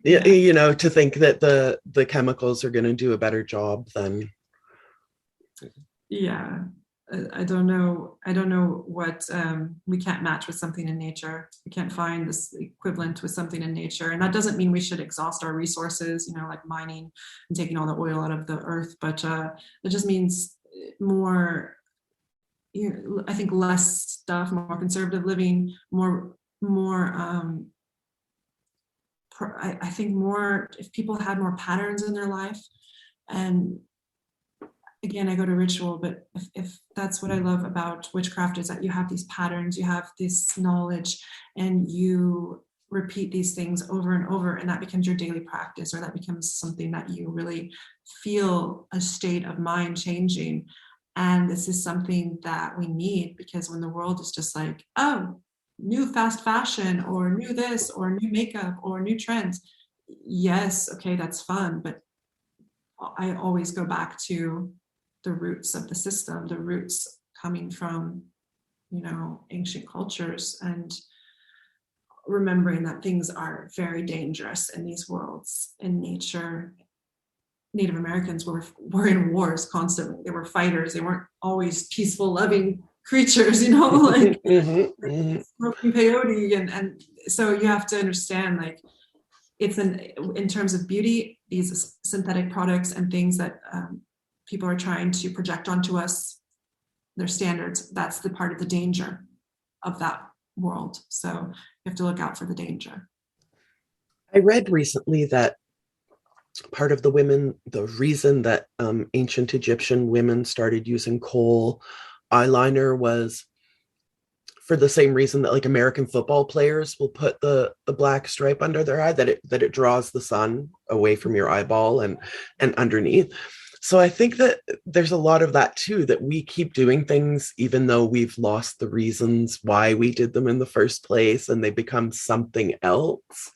to think that the chemicals are going to do a better job than I don't know what we can't match with something in nature. We can't find this equivalent with something in nature, and that doesn't mean we should exhaust our resources, like mining and taking all the oil out of the earth, but it just means more, I think less stuff, more conservative living, more I think more if people had more patterns in their life. And again, I go to ritual, but if that's what I love about witchcraft is that you have these patterns, you have this knowledge, and you repeat these things over and over, and that becomes your daily practice, or that becomes something that you really feel a state of mind changing. And this is something that we need, because when the world is just like, oh, new fast fashion or new this or new makeup or new trends, yes, okay, that's fun, but I always go back to the roots of the system, the roots coming from, ancient cultures, and remembering that things are very dangerous in these worlds. In nature, Native Americans were in wars constantly. They were fighters. They weren't always peaceful, loving creatures, like smoking peyote. And so you have to understand, like, it's in terms of beauty, these synthetic products and things that people are trying to project onto us, their standards, that's the part of the danger of that world. So you have to look out for the danger. I read recently that part of the reason that ancient Egyptian women started using kohl eyeliner was for the same reason that like American football players will put the black stripe under their eye, that it draws the sun away from your eyeball and underneath. So I think that there's a lot of that too, that we keep doing things even though we've lost the reasons why we did them in the first place, and they become something else.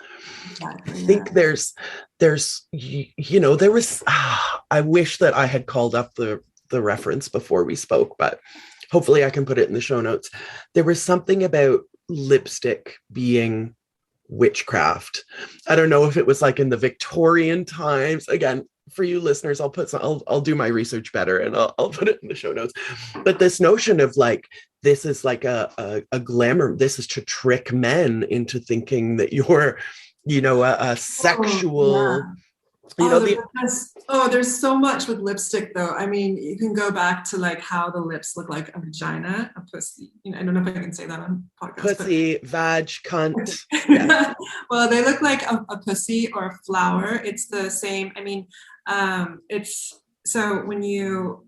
Exactly, I think there's there was I wish that I had called up the reference before we spoke, but hopefully I can put it in the show notes. There was something about lipstick being witchcraft. I don't know if it was like in the Victorian times. Again, for you listeners, I'll do my research better and I'll put it in the show notes. But this notion of like, this is like a glamour, this is to trick men into thinking that you're, a sexual, there's so much with lipstick though. I mean, you can go back to like how the lips look like a vagina, a pussy. I don't know if I can say that on podcast. Pussy, vag, cunt. Yeah. Well, they look like a pussy or a flower. It's the same. I mean, it's so when you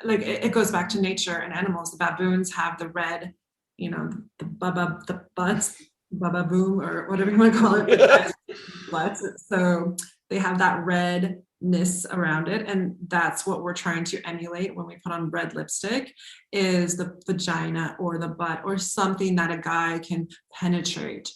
like it goes back to nature and animals. The baboons have the red, the butts, baba boom, or whatever you want to call it. So they have that redness around it, and that's what we're trying to emulate when we put on red lipstick, is the vagina or the butt or something that a guy can penetrate.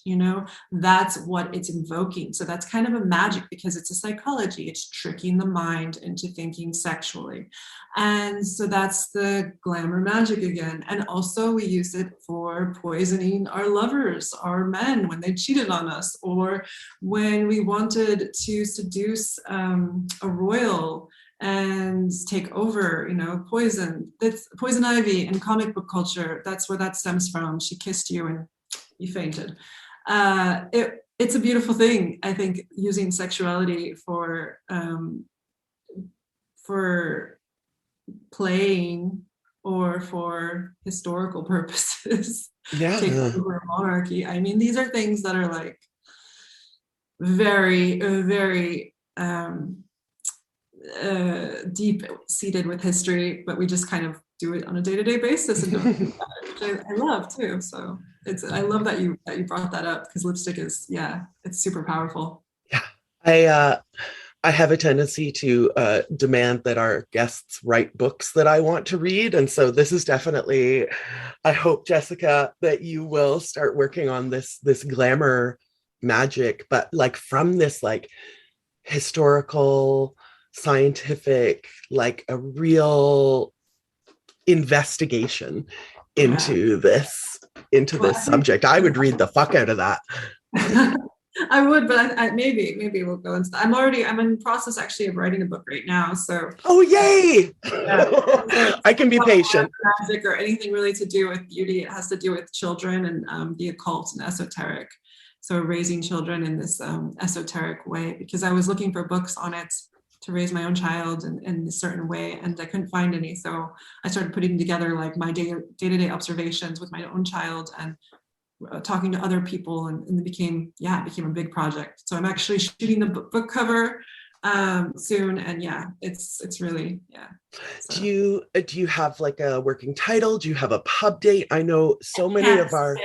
That's what it's invoking. So that's kind of a magic, because it's a psychology. It's tricking the mind into thinking sexually. And so that's the glamour magic again. And also we use it for poisoning our lovers, our men, when they cheated on us, or when we wanted to seduce a royal and take over, poison. That's poison ivy in comic book culture. That's where that stems from. She kissed you and you fainted. It's a beautiful thing, I think, using sexuality for playing or for historical purposes. Yeah. Take over a monarchy. I mean, these are things that are like very, very deep seated with history, but we just kind of do it on a day-to-day basis, and don't think about it, which I love too. So I love that you brought that up, because lipstick is, it's super powerful. Yeah. I have a tendency to demand that our guests write books that I want to read. And so this is definitely, I hope, Jessica, that you will start working on this glamour magic, but like from this like historical, scientific, like a real investigation into this subject. I would read the fuck out of that. I would, but I maybe we'll go into that. I'm in process actually of writing a book right now. So yay! I can be patient. Magic or anything really to do with beauty. It has to do with children and the occult and esoteric. So raising children in this esoteric way, because I was looking for books on it to raise my own child in a certain way, and I couldn't find any. So I started putting together like my day-to-day observations with my own child and talking to other people, and it became a big project. So I'm actually shooting the book cover soon, and it's really So. Do you have like a working title? Do you have a pub date? I know so many of our.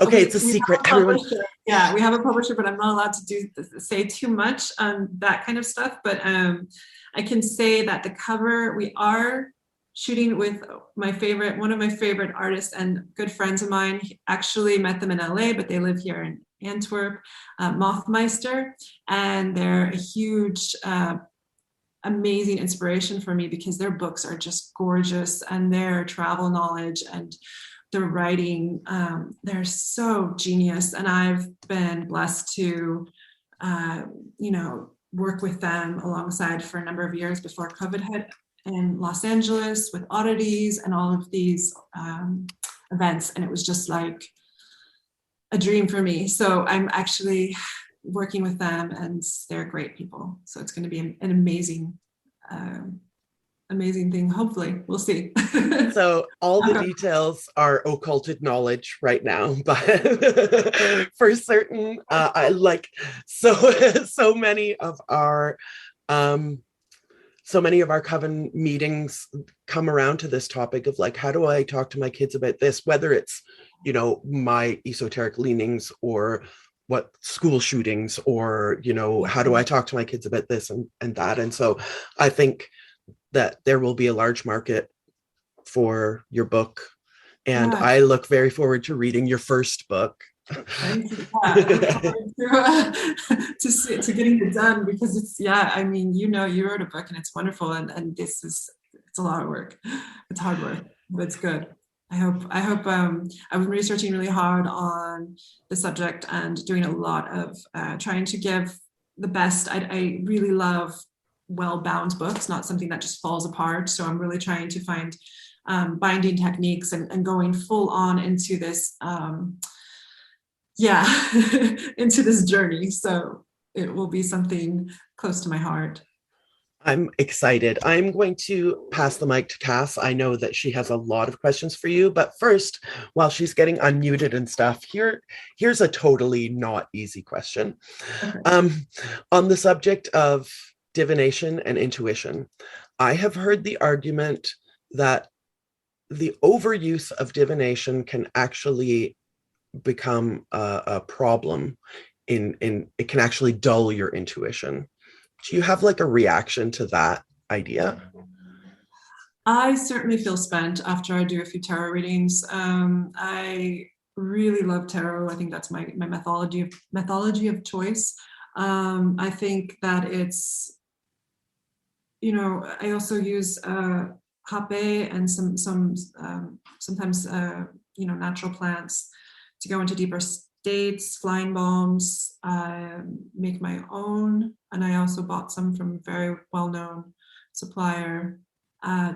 Okay, it's a secret. Everyone. Yeah, we have a publisher, but I'm not allowed to say too much on that kind of stuff. But I can say that the cover, we are shooting with one of my favorite artists and good friends of mine. Actually met them in LA, but they live here in Antwerp, Mothmeister, and they're a huge, amazing inspiration for me, because their books are just gorgeous, and their travel knowledge and their writing, they're so genius. And I've been blessed to, work with them alongside for a number of years before COVID hit in Los Angeles with oddities and all of these events. And it was just like a dream for me. So I'm actually working with them, and they're great people. So it's going to be an amazing thing. Hopefully, we'll see. So all the details are occulted knowledge right now, but for certain, I like so many of our coven meetings come around to this topic of like, how do I talk to my kids about this, whether it's my esoteric leanings or what school shootings, or how do I talk to my kids about this and that. And so I think that there will be a large market for your book, and I look very forward to reading your first book. Thank you. To getting it done, because it's you wrote a book and it's wonderful, and it's a lot of work. It's hard work, but it's good. I hope I've been researching really hard on the subject and doing a lot of trying to give the best. I really love well-bound books, not something that just falls apart. So I'm really trying to find binding techniques and going full on into this into this journey. So it will be something close to my heart. I'm excited. I'm going to pass the mic to Cass. I know that she has a lot of questions for you, but first, while she's getting unmuted and stuff, here's a totally not easy question. Okay. On the subject of divination and intuition, I have heard the argument that the overuse of divination can actually become a problem. It can actually dull your intuition. Do you have like a reaction to that idea? I certainly feel spent after I do a few tarot readings. I really love tarot. I think that's my mythology of choice. I think that it's, I also use hape and sometimes natural plants to go into deeper states, flying bombs, make my own. And I also bought some from very well-known supplier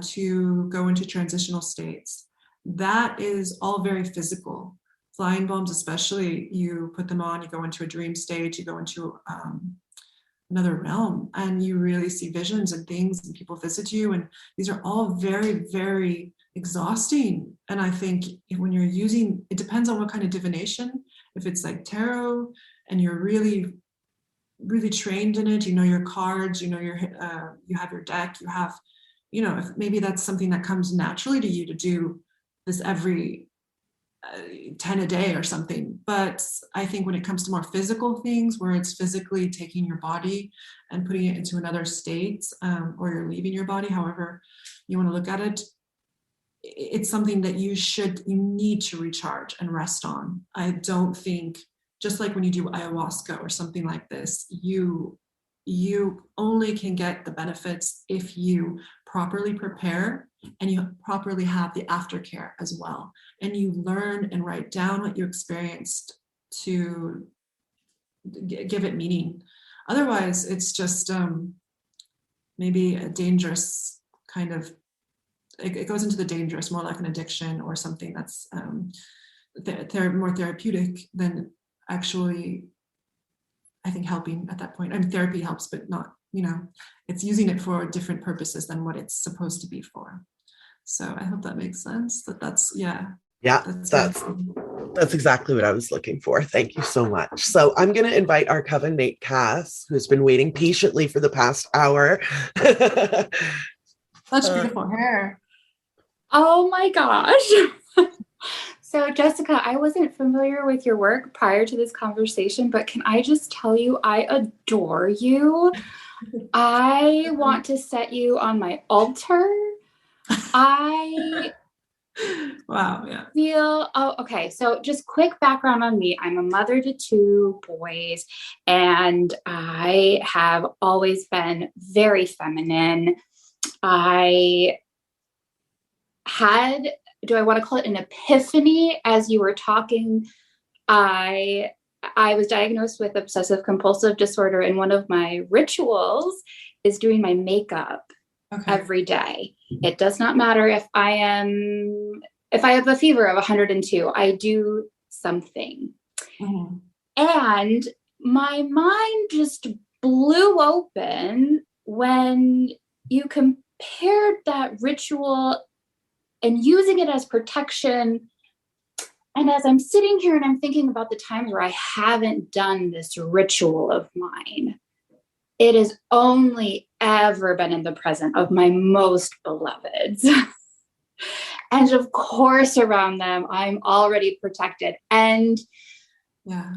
to go into transitional states. That is all very physical. Flying bombs, especially, you put them on, you go into a dream state, you go into another realm, and you really see visions and things, and people visit you, and these are all very, very exhausting. And I think when you're using, it depends on what kind of divination. If it's like tarot and you're really trained in it, you know your cards, you know your you have your deck, you have, if maybe that's something that comes naturally to you to do this every 10 a day or something. But I think when it comes to more physical things, where it's physically taking your body and putting it into another state, or you're leaving your body, however you want to look at it, it's something that you need to recharge and rest on. I don't think, just like when you do ayahuasca or something like this, you only can get the benefits if you properly prepare and you properly have the aftercare as well. And you learn and write down what you experienced to give it meaning. Otherwise, it's just maybe a dangerous kind of, it goes into the dangerous, more like an addiction or something that's more therapeutic than actually, I think, helping at that point. I mean, therapy helps, but not, it's using it for different purposes than what it's supposed to be for. So I hope that makes sense. That's exactly what I was looking for. Thank you so much. So I'm going to invite our coven mate, Cass, who's been waiting patiently for the past hour. Such beautiful hair. Oh my gosh. So Jessica, I wasn't familiar with your work prior to this conversation, but can I just tell you, I adore you. I want to set you on my altar. Wow, yeah. Okay. So just quick background on me. I'm a mother to 2 boys, and I have always been very feminine. Do I want to call it an epiphany? As you were talking, I was diagnosed with obsessive compulsive disorder, and one of my rituals is doing my makeup every day. It does not matter if I have a fever of 102, I do something. Mm-hmm. And my mind just blew open when you compared that ritual and using it as protection. And as I'm sitting here and I'm thinking about the times where I haven't done this ritual of mine, it has only ever been in the presence of my most beloveds. And of course, around them, I'm already protected. And yeah,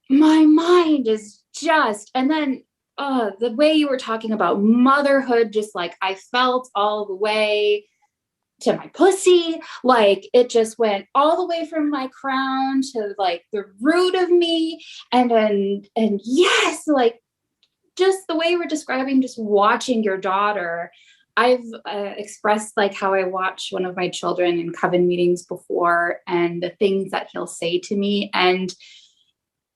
my mind is just, and then the way you were talking about motherhood, just like I felt all the way to my pussy, like it just went all the way from my crown to like the root of me. And yes, like just the way you were describing, just watching your daughter. I've expressed like how I watch one of my children in coven meetings before and the things that he'll say to me. And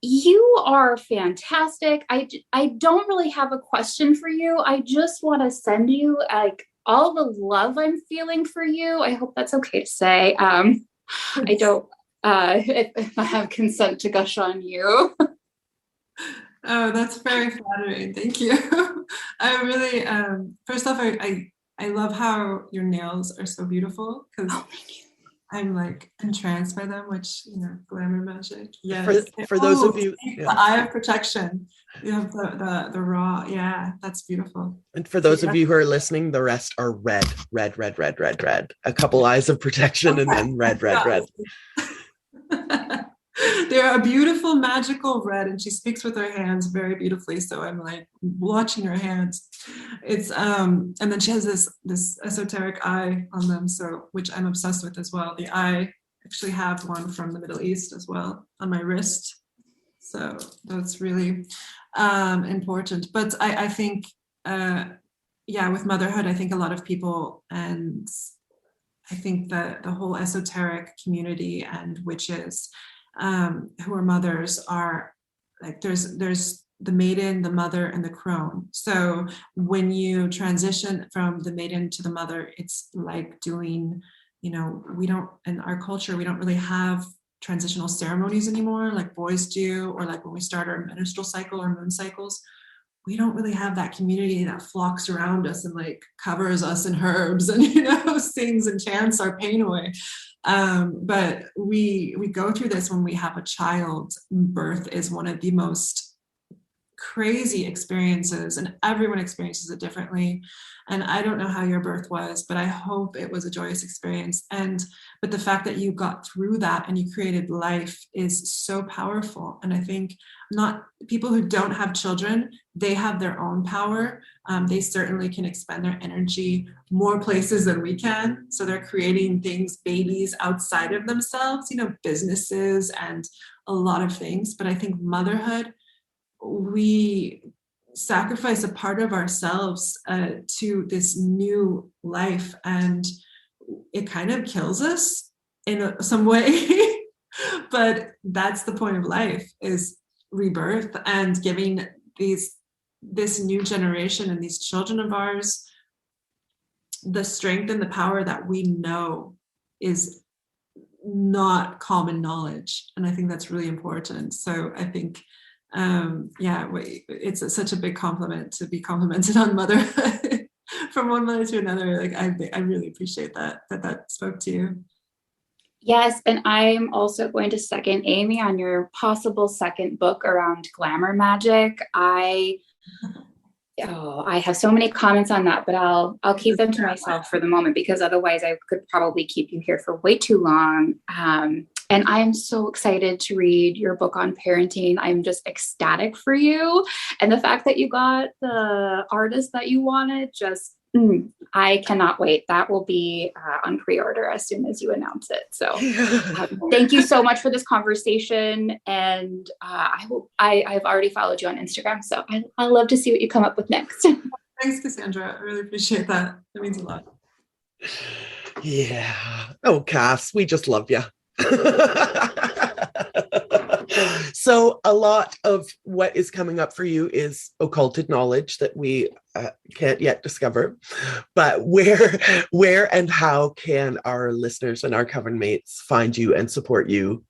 you are fantastic. I don't really have a question for you. I just want to send you like all the love I'm feeling for you. I hope that's okay to say. I don't, if I have consent to gush on you. Oh, that's very flattering. Thank you. I really, first off, I love how your nails are so beautiful, because I'm like entranced by them, which, glamour magic. Yes. For those of you, the eye of protection. You have the raw. Yeah, that's beautiful. And for those of you who are listening, the rest are red. A couple eyes of protection and then red. They're a beautiful, magical red, and she speaks with her hands very beautifully. So I'm like watching her hands. It's and then she has this esoteric eye on them, so which I'm obsessed with as well. The eye, actually have one from the Middle East as well on my wrist. So that's really important. But I think, with motherhood, I think a lot of people, and I think that the whole esoteric community and witches who are mothers are like, there's the maiden, the mother, and the crone. So when you transition from the maiden to the mother, it's like doing, we don't, in our culture, we don't really have transitional ceremonies anymore like boys do, or like when we start our menstrual cycle or moon cycles. We don't really have that community that flocks around us and like covers us in herbs and, sings and chants our pain away. But we go through this when we have a child. Birth is one of the most crazy experiences, and everyone experiences it differently. And I don't know how your birth was, but I hope it was a joyous experience. But the fact that you got through that and you created life is so powerful. And I think not people who don't have children, they have their own power. They certainly can expend their energy more places than we can. So they're creating things, babies outside of themselves, businesses and a lot of things. But I think motherhood, we sacrifice a part of ourselves to this new life, and it kind of kills us in some way. But that's the point of life, is rebirth and giving this new generation and these children of ours the strength and the power that we know is not common knowledge. And I think that's really important. So I think it's such a big compliment to be complimented on motherhood from one mother to another. Like I really appreciate that spoke to you. Yes, and I'm also going to second Amy on your possible second book around glamour magic. I have so many comments on that, but I'll keep them to myself for the moment, because otherwise I could probably keep you here for way too long. And I am so excited to read your book on parenting. I'm just ecstatic for you. And the fact that you got the artist that you wanted, I cannot wait. That will be on pre-order as soon as you announce it. So thank you so much for this conversation. And I've already followed you on Instagram, so I'd love to see what you come up with next. Thanks, Cassandra. I really appreciate that. That means a lot. Yeah. Oh, Cass, we just love you. So a lot of what is coming up for you is occulted knowledge that we can't yet discover. But where and how can our listeners and our coven mates find you and support you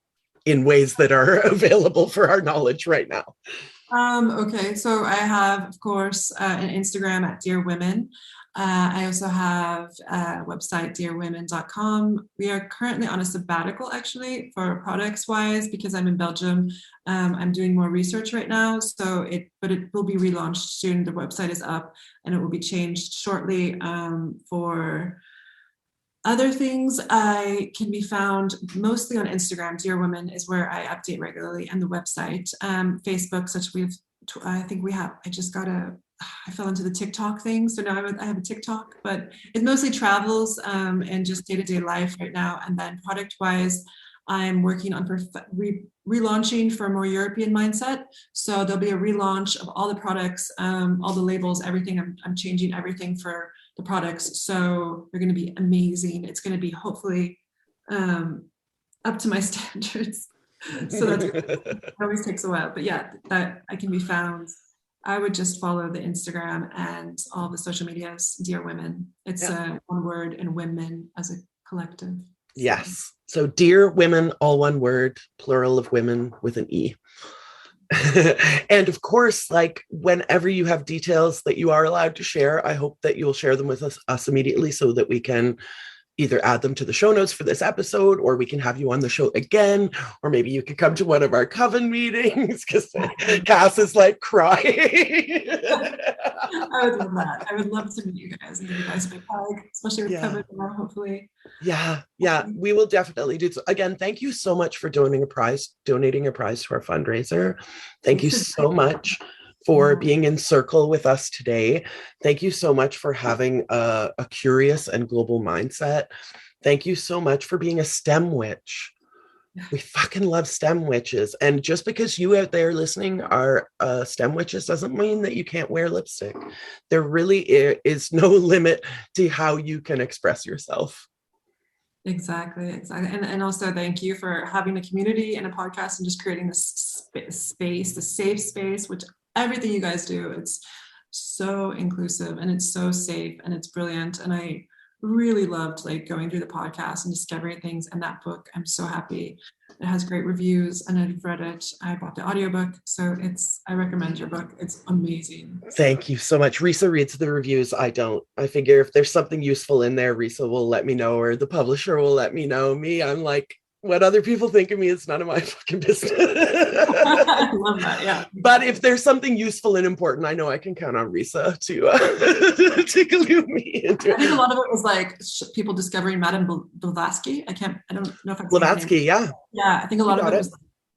in ways that are available for our knowledge right now? Okay, so I have, of course, an Instagram at Dear Women. I also have a website, dearwomen.com. We are currently on a sabbatical, actually, for products wise, because I'm in Belgium. I'm doing more research right now, but it will be relaunched soon. The website is up and it will be changed shortly. For other things, I can be found mostly on Instagram. Dear Women is where I update regularly, and the website. Facebook, I fell into the TikTok thing, so now I have a TikTok, but it's mostly travels and just day-to-day life right now. And then product-wise, I'm working on relaunching for a more European mindset. So there'll be a relaunch of all the products, all the labels, everything. I'm changing everything for the products. So they're going to be amazing. It's going to be hopefully up to my standards. So that always takes a while. But yeah, that I can be found. I would just follow the Instagram and all the social medias, Dear Women. It's one word, and women as a collective. Yes. So Dear Women, all one word, plural of women with an E. And of course, like whenever you have details that you are allowed to share, I hope that you'll share them with us immediately so that we can either add them to the show notes for this episode, or we can have you on the show again, or maybe you could come to one of our coven meetings, because Cass is like crying. I would love that. I would love to meet you guys and give you guys a big hug, especially with coven now, hopefully. Yeah, we will definitely do so. Again, thank you so much for donating a prize to our fundraiser. Thank you so much for being in circle with us today. Thank you so much for having a curious and global mindset. Thank you so much for being a STEM witch. We fucking love STEM witches. And just because you out there listening are STEM witches doesn't mean that you can't wear lipstick. There really is no limit to how you can express yourself. Exactly. And also thank you for having a community and a podcast and just creating this space, the safe space, which everything you guys do. It's so inclusive and it's so safe and it's brilliant. And I really loved like going through the podcast and discovering things. And that book, I'm so happy. It has great reviews and I've read it. I bought the audiobook. So I recommend your book. It's amazing. Thank you so much. Risa reads the reviews. I don't. I figure if there's something useful in there, Risa will let me know, or the publisher will let me know. Me, I'm like, what other people think of me, it's none of my fucking business. I love that, yeah. But if there's something useful and important, I know I can count on Risa to glue me into it. I think a lot of it was like people discovering Madame Blavatsky. I don't know if I'm Blavatsky, yeah. Yeah, I think a lot of it was,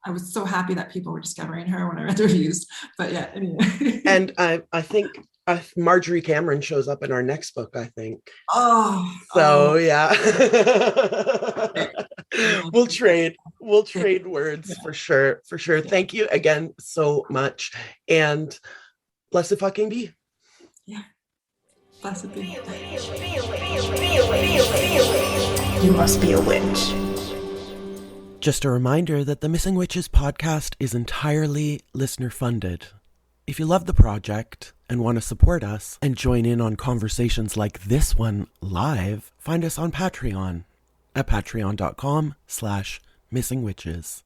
I was so happy that people were discovering her when I read the reviews. But yeah, anyway. And I think Marjorie Cameron shows up in our next book, I think. Yeah. We'll trade words for sure. Thank you again so much, and blessed fucking be. Yeah, blessed be. You must be a witch. Just a reminder that the Missing Witches podcast is entirely listener funded. If you love the project and want to support us and join in on conversations like this one live, find us on Patreon at patreon.com/missingwitches.